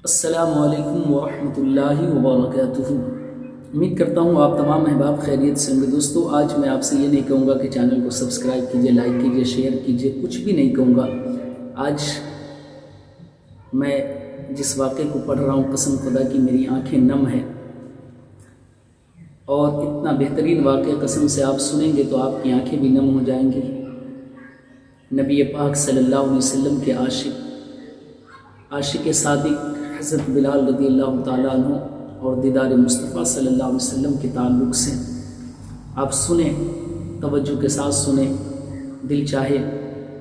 السلام علیکم ورحمۃ اللہ وبرکاتہ۔ امید کرتا ہوں آپ تمام احباب خیریت سے ہوں گے۔ دوستو، آج میں آپ سے یہ نہیں کہوں گا کہ چینل کو سبسکرائب کیجئے، لائک کیجئے، شیئر کیجئے، کچھ بھی نہیں کہوں گا۔ آج میں جس واقعے کو پڑھ رہا ہوں، قسم خدا کی میری آنکھیں نم ہیں، اور اتنا بہترین واقعہ قسم سے آپ سنیں گے تو آپ کی آنکھیں بھی نم ہو جائیں گی۔ نبی پاک صلی اللہ علیہ وسلم کے عاشق صادق حضرت بلال رضی اللہ تعالیٰ عنہ اور دیدار مصطفیٰ صلی اللہ علیہ وسلم کے تعلق سے آپ سنیں، توجہ کے ساتھ سنیں۔ دل چاہے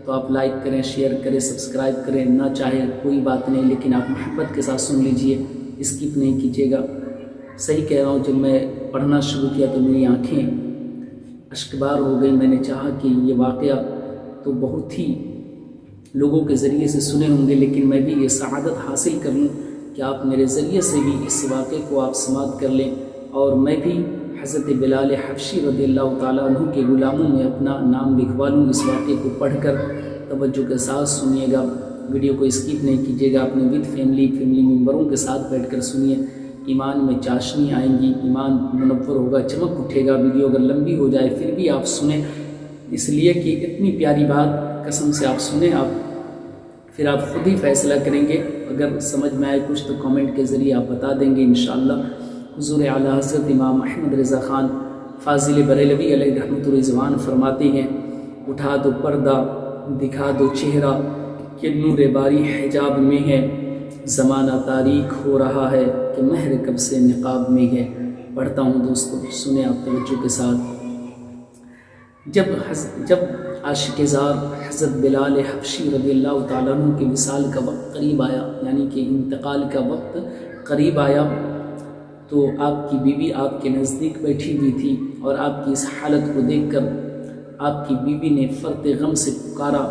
تو آپ لائک کریں، شیئر کریں، سبسکرائب کریں، نہ چاہے کوئی بات نہیں، لیکن آپ محبت کے ساتھ سن لیجئے، اسکپ نہیں کیجیے گا۔ صحیح کہہ رہا ہوں، جب میں پڑھنا شروع کیا تو میری آنکھیں اشکبار ہو گئی۔ میں نے چاہا کہ یہ واقعہ تو بہت ہی لوگوں کے ذریعے سے سنے ہوں گے، لیکن میں بھی یہ سعادت حاصل کر لوں کہ آپ میرے ذریعے سے بھی اس واقعے کو آپ سماعت کر لیں، اور میں بھی حضرت بلال حبشی رضی اللہ تعالیٰ عنہ کے غلاموں میں اپنا نام لکھوا لوں۔ اس واقعے کو پڑھ کر توجہ کے ساتھ سنیے گا، ویڈیو کو اسکپ نہیں کیجیے گا، اپنے ود فیملی ممبروں کے ساتھ بیٹھ کر سنیے۔ ایمان میں چاشنی آئیں گی، ایمان منور ہوگا، چمک اٹھے گا۔ ویڈیو اگر لمبی ہو جائے پھر بھی آپ سنیں، اس لیے کہ اتنی پیاری بات قسم سے آپ سنیں، پھر آپ خود ہی فیصلہ کریں گے۔ اگر سمجھ میں آئے کچھ تو کامنٹ کے ذریعے آپ بتا دیں گے انشاءاللہ۔ حضور اعلیٰ حضرت امام احمد رضا خان فاضل بریلوی علیہ رحمۃ الرضوان فرماتے ہیں، اٹھا دو پردہ، دکھا دو چہرہ، کہ نور باری حجاب میں ہے، زمانہ تاریک ہو رہا ہے، کہ مہر کب سے نقاب میں ہے۔ پڑھتا ہوں دوستو، سنیں آپ توجہ کے ساتھ۔ جب عاشق زار حضرت بلال حبشی رضی اللہ تعالیٰ عنہ کے وصال کا وقت قریب آیا، یعنی کہ انتقال کا وقت قریب آیا، تو آپ کی بیوی آپ کے نزدیک بیٹھی ہوئی تھی، اور آپ کی اس حالت کو دیکھ کر آپ کی بیوی نے فرط غم سے پکارا،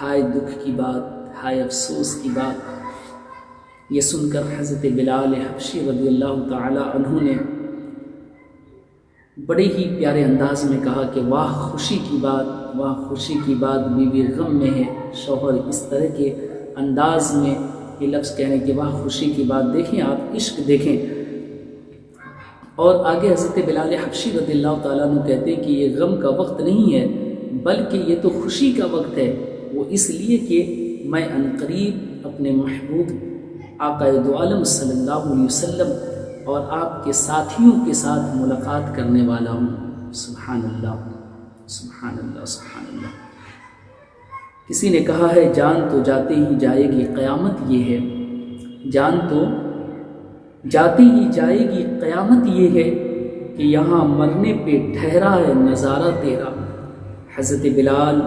ہائے دکھ کی بات، ہائے افسوس کی بات۔ یہ سن کر حضرت بلال حبشی رضی اللہ تعالیٰ عنہ نے بڑے ہی پیارے انداز میں کہا کہ واہ خوشی کی بات، واہ خوشی کی بات، بیوی غم میں ہے۔ شوہر اس طرح کے انداز میں یہ لفظ کہنے کہ واہ خوشی کی بات، دیکھیں آپ عشق دیکھیں۔ اور آگے حضرت بلال حبشی رضی اللہ تعالیٰ عنہ کہتے ہیں کہ یہ غم کا وقت نہیں ہے، بلکہ یہ تو خوشی کا وقت ہے، وہ اس لیے کہ میں عنقریب اپنے محبوب آقا دو عالم صلی اللہ علیہ وسلم اور آپ کے ساتھیوں کے ساتھ ملاقات کرنے والا ہوں۔ سبحان اللہ، سبحان اللہ، سبحان اللہ۔ کسی نے کہا ہے، جان تو جاتے ہی جائے گی، قیامت یہ ہے۔ جان تو جاتے ہی جائے گی، قیامت یہ ہے، کہ یہاں مرنے پہ ٹھہرا ہے نظارہ تیرا۔ حضرت بلال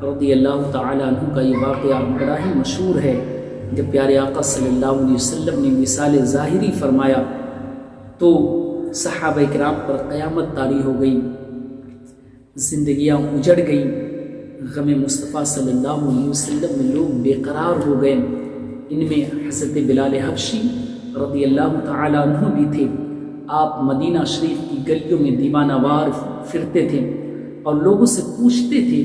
رضی اللہ تعالیٰ عنہ کا یہ واقعہ بڑا ہی مشہور ہے۔ جب پیارے آقا صلی اللہ علیہ وسلم نے وصال ظاہری فرمایا تو صحابہ کرام پر قیامت طاری ہو گئی، زندگیاں اجڑ گئیں، غم مصطفیٰ صلی اللہ علیہ وسلم میں لوگ بے قرار ہو گئے۔ ان میں حضرت بلال حبشی رضی اللہ تعالیٰ عنہ بھی تھے۔ آپ مدینہ شریف کی گلیوں میں دیوانہ وار پھرتے تھے اور لوگوں سے پوچھتے تھے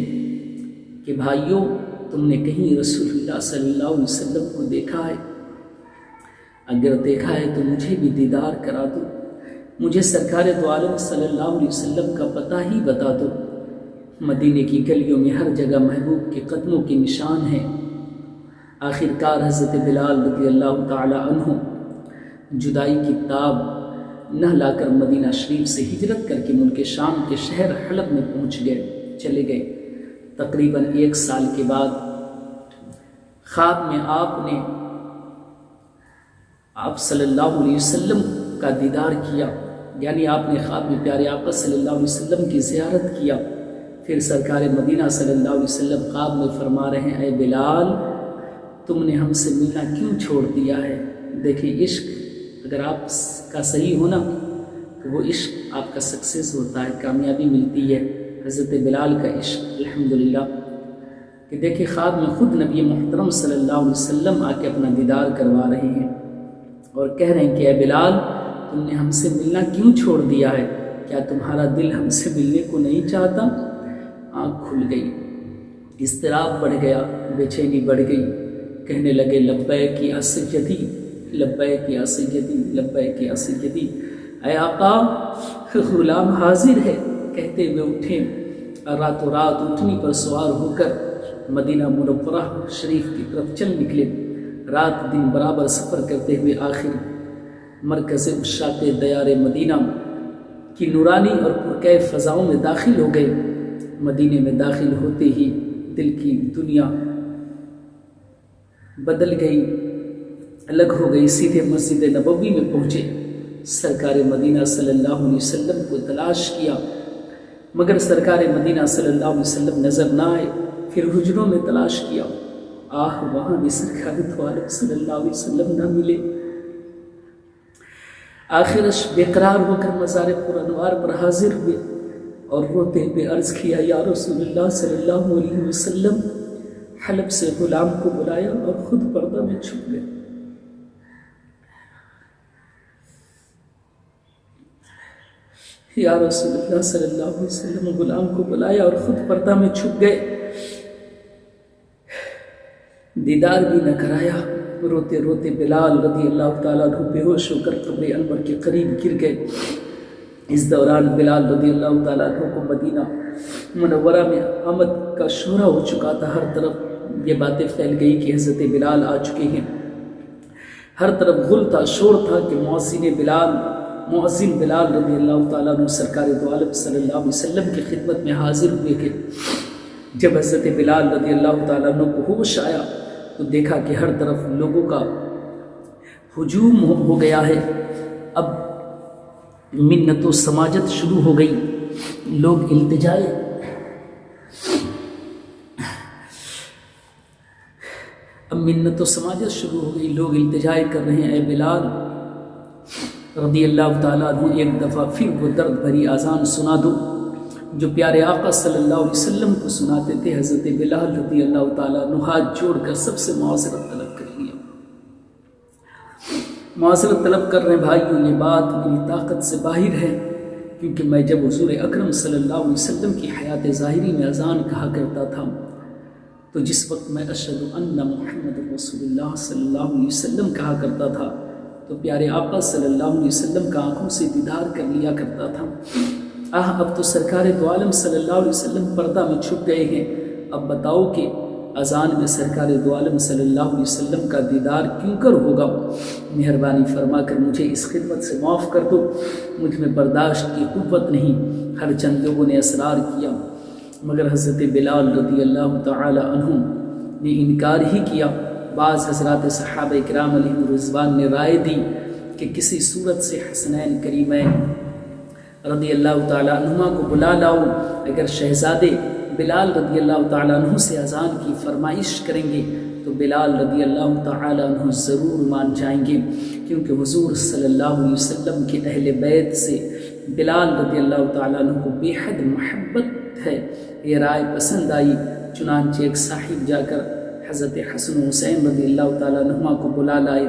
کہ بھائیوں، تم نے کہیں رسول اللہ صلی اللہ علیہ وسلم کو دیکھا ہے؟ اگر دیکھا ہے تو مجھے بھی دیدار کرا دو، مجھے سرکار دو عالم صلی اللہ علیہ وسلم کا پتہ ہی بتا دو۔ مدینے کی گلیوں میں ہر جگہ محبوب کے قدموں کے نشان ہیں۔ آخر کار حضرت بلال رضی اللہ تعالیٰ عنہ جدائی کی تاب نہ لا کر مدینہ شریف سے ہجرت کر کے ملک شام کے شہر حلب میں پہنچ گئے، چلے گئے۔ تقریباً 1 سال کے بعد خواب میں آپ صلی اللہ علیہ وسلم کا دیدار کیا، یعنی آپ نے خواب میں پیارے آقا صلی اللہ علیہ وسلم کی زیارت کیا۔ پھر سرکار مدینہ صلی اللہ علیہ وسلم خواب میں فرما رہے ہیں، اے بلال، تم نے ہم سے ملنا کیوں چھوڑ دیا ہے؟ دیکھیں عشق اگر آپ کا صحیح ہونا تو وہ عشق آپ کا سکسیس ہوتا ہے، کامیابی ملتی ہے۔ حضرت بلال کا عشق الحمدللہ کہ دیکھیں خواب میں خود نبی محترم صلی اللہ علیہ وسلم آ کے اپنا دیدار کروا رہے ہیں اور کہہ رہے ہیں کہ اے بلال، تم نے ہم سے ملنا کیوں چھوڑ دیا ہے؟ کیا تمہارا دل ہم سے ملنے کو نہیں چاہتا؟ آنکھ کھل گئی، اضطراب بڑھ گیا، بے چینی بڑھ گئی، کہنے لگے لبیک یا سیدی، لبیک یا سیدی لبیک یا سیدی، اے آقا غلام حاضر ہے کہتے ہوئے اٹھے، راتوں رات اٹھنی پر سوار ہو کر مدینہ منورہ شریف کی طرف چل نکلے۔ رات دن برابر سفر کرتے ہوئے آخر مرکز عشاق دیار مدینہ کی نورانی اور پرکیف فضاؤں میں داخل ہو گئے۔ مدینے میں داخل ہوتے ہی دل کی دنیا بدل گئی، الگ ہو گئی۔ سیدھے مسجد نبوی میں پہنچے، سرکار مدینہ صلی اللہ علیہ وسلم کو تلاش کیا مگر سرکار مدینہ صلی اللہ علیہ وسلم نظر نہ آئے۔ پھر حجروں میں تلاش کیا، وہاں بھی سرکار دو عالم صلی اللہ علیہ وسلم نہ ملے۔ آخر بے قرار ہو کر مزار پر انوار پر حاضر ہوئے اور روتے ہوئے عرض کیا، یا رسول اللہ صلی اللہ علیہ وسلم، حلب سے غلام کو بلایا اور خود پردہ میں چھپ گئے۔ یا رسول اللہ صلی اللہ علیہ وسلم، غلام کو بلایا اور خود پردہ میں چھپ گئے، دیدار بھی نہ کرایا۔ روتے روتے بلال رضی اللہ تعالیٰ عنہ بے ہوش ہو کر قبر انور کے قریب گر گئے۔ اس دوران بلال رضی اللہ تعالیٰ عنہ کو مدینہ منورہ میں آمد کا شورا ہو چکا تھا۔ ہر طرف یہ باتیں پھیل گئی کہ حضرت بلال آ چکے ہیں۔ ہر طرف غل تھا، شور تھا کہ مؤذن بلال رضی اللہ تعالیٰ عنہ سرکار دو عالم صلی اللہ علیہ وسلم کی خدمت میں حاضر ہوئے کہ جب حضرت بلال رضی اللہ تعالیٰ عنہ کو ہوش آیا تو دیکھا کہ ہر طرف لوگوں کا ہجوم ہو گیا ہے۔ اب منت و سماجت شروع ہو گئی، لوگ التجائے لوگ التجائے کر رہے ہیں، اے بلال رضی اللہ تعالیٰ عنہ ایک دفعہ پھر وہ درد بھری اذان سنا دو جو پیارے آقا صلی اللہ علیہ وسلم کو سناتے تھے۔ حضرت بلال رضی اللہ تعالیٰ عنہ ہاتھ جوڑ کر سب سے معذرت طلب کر لیا، معذرت طلب کر رہے ہیں، بھائیوں یہ بات میری طاقت سے باہر ہے، کیونکہ میں جب حضور اکرم صلی اللہ علیہ وسلم کی حیات ظاہری میں اذان کہا کرتا تھا تو جس وقت میں اشہد ان محمد رسول اللہ صلی اللہ علیہ وسلم کہا کرتا تھا تو پیارے آقا صلی اللہ علیہ وسلم کا آنکھوں سے دیدار کر لیا کرتا تھا۔ اب تو سرکار دو عالم صلی اللہ علیہ وسلم پردہ میں چھپ گئے ہیں، اب بتاؤ کہ اذان میں سرکار دو عالم صلی اللہ علیہ وسلم کا دیدار کیوں کر ہوگا؟ مہربانی فرما کر مجھے اس خدمت سے معاف کر دو، مجھ میں برداشت کی قوت نہیں۔ ہر چند لوگوں نے اصرار کیا مگر حضرت بلال رضی اللہ تعالی عنہ نے انکار ہی کیا۔ بعض حضرات صحابہ کرام علیہم رضوان نے رائے دی کہ کسی صورت سے حسنین کریمین رضی اللہ تعالیٰ عنہما کو بلا لاؤ، اگر شہزادے بلال رضی اللہ تعالیٰ عنہ سے اذان کی فرمائش کریں گے تو بلال رضی اللہ تعالیٰ عنہ ضرور مان جائیں گے، کیونکہ حضور صلی اللہ علیہ وسلم کے اہل بیت سے بلال رضی اللہ تعالیٰ عنہ کو بے حد محبت ہے۔ یہ رائے پسند آئی، چنانچہ ایک صاحب جا کر حضرت حسن و حسین رضی اللہ تعالیٰ عنہما کو بلا لائے۔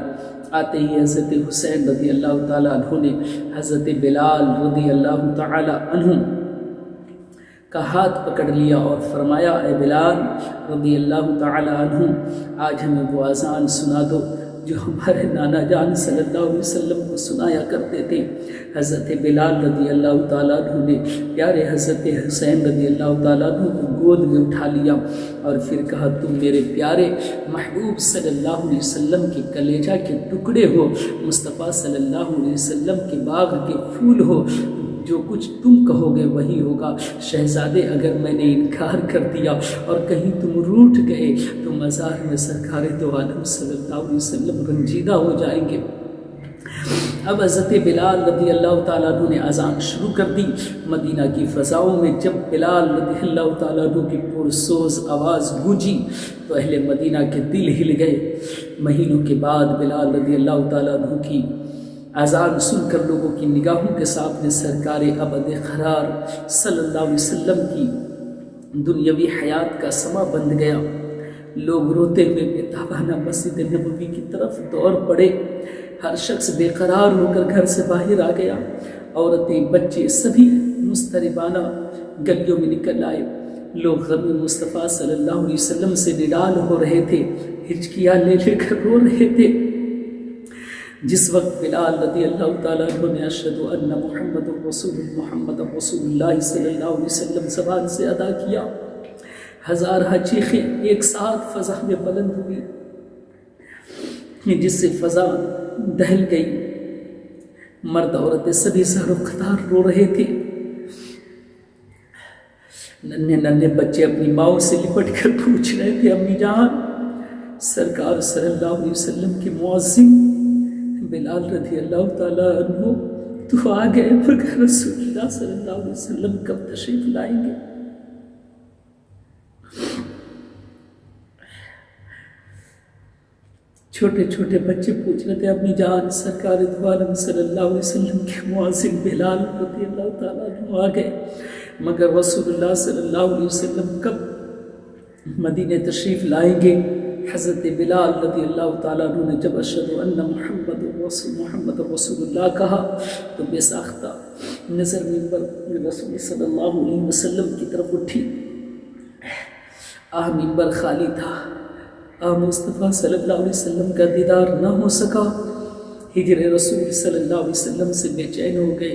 آتے ہی حضرت حسین رضی اللہ تعالیٰ عنہ نے حضرت بلال رضی اللہ تعالیٰ عنہ کا ہاتھ پکڑ لیا اور فرمایا، اے بلال رضی اللہ تعالیٰ عنہ، آج ہمیں وہ اذان سنا دو جو ہمارے نانا جان صلی اللہ علیہ وسلم کو سنایا کرتے تھے۔ حضرت بلال رضی اللہ تعالیٰ عنہ نے پیارے حضرت حسین رضی اللہ تعالیٰ عنہ کو گود میں اٹھا لیا اور پھر کہا، تم میرے پیارے محبوب صلی اللہ علیہ وسلم کے کلیجہ کے ٹکڑے ہو، مصطفیٰ صلی اللہ علیہ وسلم کے باغ کے پھول ہو، جو کچھ تم کہو گے وہی ہوگا۔ شہزادے اگر میں نے انکار کر دیا اور کہیں تم روٹھ گئے تو مزار میں سرکار دو عالم صلی اللہ علیہ وسلم رنجیدہ ہو جائیں گے۔ اب حضرت بلال رضی اللہ تعالیٰ عنہ نے اذان شروع کر دی۔ مدینہ کی فضاؤں میں جب بلال رضی اللہ تعالیٰ عنہ کی پرسوز آواز گونجی تو اہل مدینہ کے دل ہل گئے۔ مہینوں کے بعد بلال رضی اللہ تعالیٰ عنہ کی اذان سن کر لوگوں کی نگاہوں کے سامنے سرکار ابد قرار صلی اللہ علیہ وسلم کی دنیاوی حیات کا سما بند گیا۔ لوگ روتے ہوئے بے تابانہ مسجد نبوی کی طرف دوڑ پڑے۔ ہر شخص بے قرار ہو کر گھر سے باہر آ گیا۔ عورتیں، بچے سبھی مضطربانہ گلیوں میں نکل آئے۔ لوگ غم مصطفیٰ صلی اللہ علیہ وسلم سے نڈال ہو رہے تھے، ہچکیاں لے لے کر رو رہے تھے۔ جس وقت بلال رضی اللہ تعالیٰ عنہ نے اشہد ان محمد رسول اللہ صلی اللہ علیہ وسلم زبان سے ادا کیا، ہزارہ چیخیں ایک ساتھ فضا میں بلند ہوئی، جس سے فضا دہل گئی۔ مرد عورتیں سبھی سر و قطار رو رہے تھے، ننھے ننھے بچے اپنی ماؤں سے لپٹ کر پوچھ رہے تھے امی جان سرکار صلی اللہ علیہ وسلم کے مؤذن بلال رضی اللہ تعالیٰ عنہ تو آ گئے، مگر رسول اللہ صلی اللہ علیہ وسلم کب تشریف لائیں گے؟ چھوٹے چھوٹے بچے پوچھ رہے تھے امی جان سرکار دو عالم صلی اللہ علیہ وسلم کے مؤذن بلال رضی اللہ تعالیٰ عنہ آ گئے، مگر رسول اللہ صلی اللہ علیہ وسلم کب مدینہ تشریف لائیں گے؟ حضرت بلال رضی اللہ تعالیٰ عنہ نے جب اشہد ان محمد رسول اللہ کہا تو بے ساختہ نظر منبر رسول صلی اللہ علیہ وسلم کی طرف اٹھی۔ منبر خالی تھا، مصطفیٰ صلی اللہ علیہ وسلم کا دیدار نہ ہو سکا۔ ہجر رسول صلی اللہ علیہ وسلم سے بے چین ہو گئے،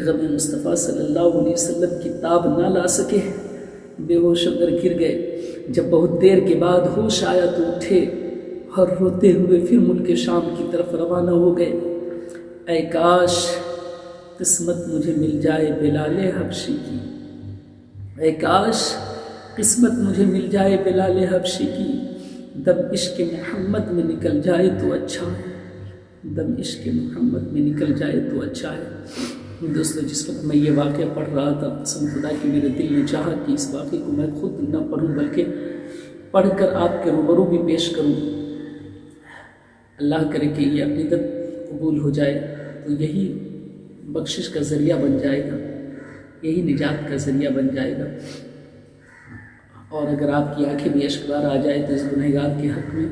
غم مصطفیٰ صلی اللہ علیہ وسلم کی تاب نہ لا سکے، بے ہوش ہو کر گر گئے۔ جب بہت دیر کے بعد ہوش آیا تو اٹھے اور روتے ہوئے پھر ملک شام کی طرف روانہ ہو گئے۔ اے کاش قسمت مجھے مل جائے بلال حبشی کی، اے کاش قسمت مجھے مل جائے بلال حبشی کی، دم عشق محمد میں نکل جائے تو اچھا ہے، دم عشق محمد میں نکل جائے تو اچھا ہے۔ دوستو جس وقت میں یہ واقعہ پڑھ رہا تھا قسم خدا کی میرے دل نے چاہا کہ اس واقعے کو میں خود نہ پڑھوں بلکہ پڑھ کر آپ کے روبرو بھی پیش کروں۔ اللہ کرے کہ یہ عقیدت قبول ہو جائے تو یہی بخشش کا ذریعہ بن جائے گا، یہی نجات کا ذریعہ بن جائے گا۔ اور اگر آپ کی آنکھیں بھی اشکبار آ جائے تو اس گنہگار کے حق میں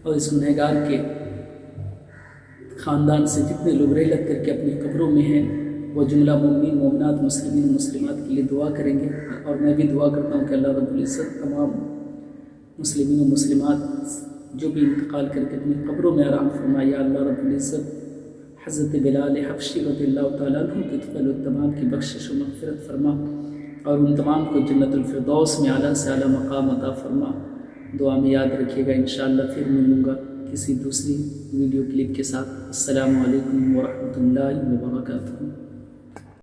اور اس گنہگار کے خاندان سے جتنے لوگ رحلت کر کے اپنی قبروں میں ہیں وہ جملہ مومنین مومنات مسلمین مسلمات کے لیے دعا کریں گے، اور میں بھی دعا کرتا ہوں کہ اللہ رب العزت تمام مسلمین و مسلمات جو بھی انتقال کر کے اپنی قبروں میں آرام فرمائے، یا اللہ رب العزت حضرت بلال حبشی رضی اللہ تعالیٰ عنہ کے طفل التمام کی بخشش و مغفرت فرما، اور ان تمام کو جنت الفردوس میں اعلیٰ سے اعلیٰ مقام عطا فرما۔ دعا میں یاد رکھیے گا، انشاءاللہ پھر ملوں گا کسی دوسری ویڈیو کلپ کے ساتھ۔ السلام علیکم ورحمۃ اللہ وبرکاتہ۔